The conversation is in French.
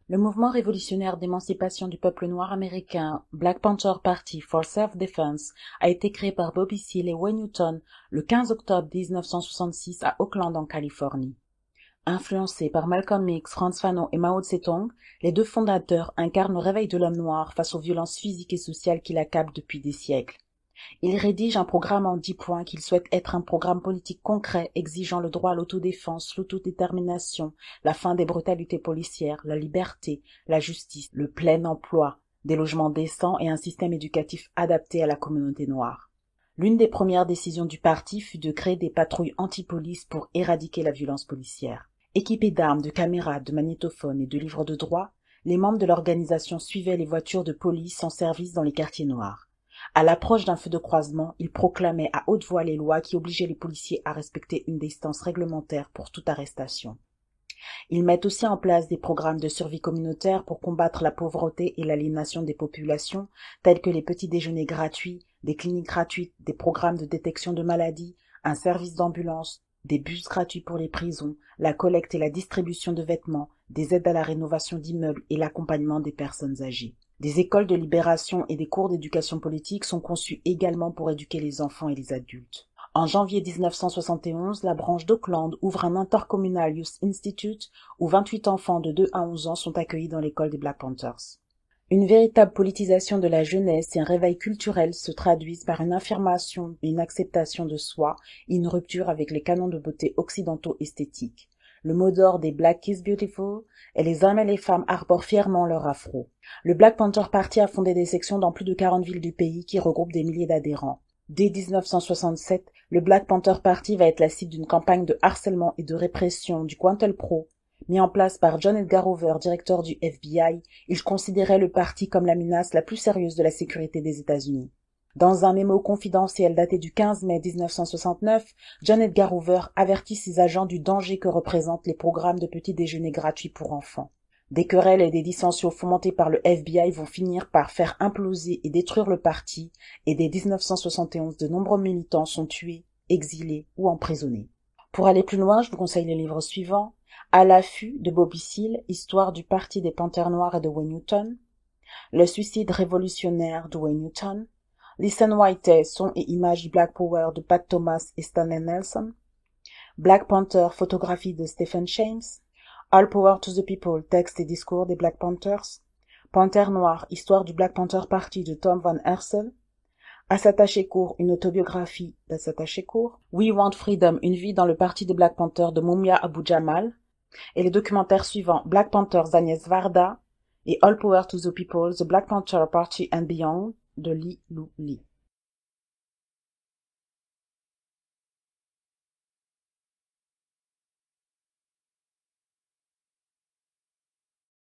Le mouvement révolutionnaire d'émancipation du peuple noir américain, Black Panther Party for Self-Defense, a été créé par Bobby Seale et Wayne Newton le 15 octobre 1966 à Oakland en Californie. Influencés par Malcolm X, Frantz Fanon et Mao Tse-tung, les deux fondateurs incarnent le réveil de l'homme noir face aux violences physiques et sociales qui l'accablent depuis des siècles. Ils rédigent un programme en 10 points qu'ils souhaitent être un programme politique concret exigeant le droit à l'autodéfense, l'autodétermination, la fin des brutalités policières, la liberté, la justice, le plein emploi, des logements décents et un système éducatif adapté à la communauté noire. L'une des premières décisions du parti fut de créer des patrouilles anti-police pour éradiquer la violence policière. Équipés d'armes, de caméras, de magnétophones et de livres de droit, les membres de l'organisation suivaient les voitures de police en service dans les quartiers noirs. À l'approche d'un feu de croisement, ils proclamaient à haute voix les lois qui obligeaient les policiers à respecter une distance réglementaire pour toute arrestation. Ils mettent aussi en place des programmes de survie communautaire pour combattre la pauvreté et l'aliénation des populations, tels que les petits déjeuners gratuits, des cliniques gratuites, des programmes de détection de maladies, un service d'ambulance, des bus gratuits pour les prisons, la collecte et la distribution de vêtements, des aides à la rénovation d'immeubles et l'accompagnement des personnes âgées. Des écoles de libération et des cours d'éducation politique sont conçus également pour éduquer les enfants et les adultes. En janvier 1971, la branche d'Oakland ouvre un Intercommunal Youth Institute où 28 enfants de 2 à 11 ans sont accueillis dans l'école des Black Panthers. Une véritable politisation de la jeunesse et un réveil culturel se traduisent par une affirmation et une acceptation de soi et une rupture avec les canons de beauté occidentaux esthétiques. Le mot d'ordre des Black is Beautiful et les hommes et les femmes arborent fièrement leur afro. Le Black Panther Party a fondé des sections dans plus de 40 villes du pays qui regroupent des milliers d'adhérents. Dès 1967, le Black Panther Party va être la cible d'une campagne de harcèlement et de répression du COINTELPRO. Mis en place par John Edgar Hoover, directeur du FBI, il considérait le parti comme la menace la plus sérieuse de la sécurité des États-Unis. Dans un mémo confidentiel daté du 15 mai 1969, John Edgar Hoover avertit ses agents du danger que représentent les programmes de petits déjeuners gratuits pour enfants. Des querelles et des dissensions fomentées par le FBI vont finir par faire imploser et détruire le parti, et dès 1971, de nombreux militants sont tués, exilés ou emprisonnés. Pour aller plus loin, je vous conseille les livres suivants. À l'affût de Bobby Seale, Histoire du Parti des Panthères Noirs et de Wayne Newton. Le suicide révolutionnaire de Wayne Newton. Listen White, Son et images du Black Power de Pat Thomas et Stanley Nelson. Black Panther, photographie de Stephen James. All Power to the People, texte et discours des Black Panthers. Panthère Noire, Histoire du Black Panther Party de Tom Van Hersel. Assata Shakur, une autobiographie d'Assata Shakur. We Want Freedom, une vie dans le parti des Black Panthers de Mumia Abu Jamal. Et les documentaires suivants, Black Panthers d'Agnès Varda et All Power to the People, The Black Panther Party and Beyond de Li Lu Li.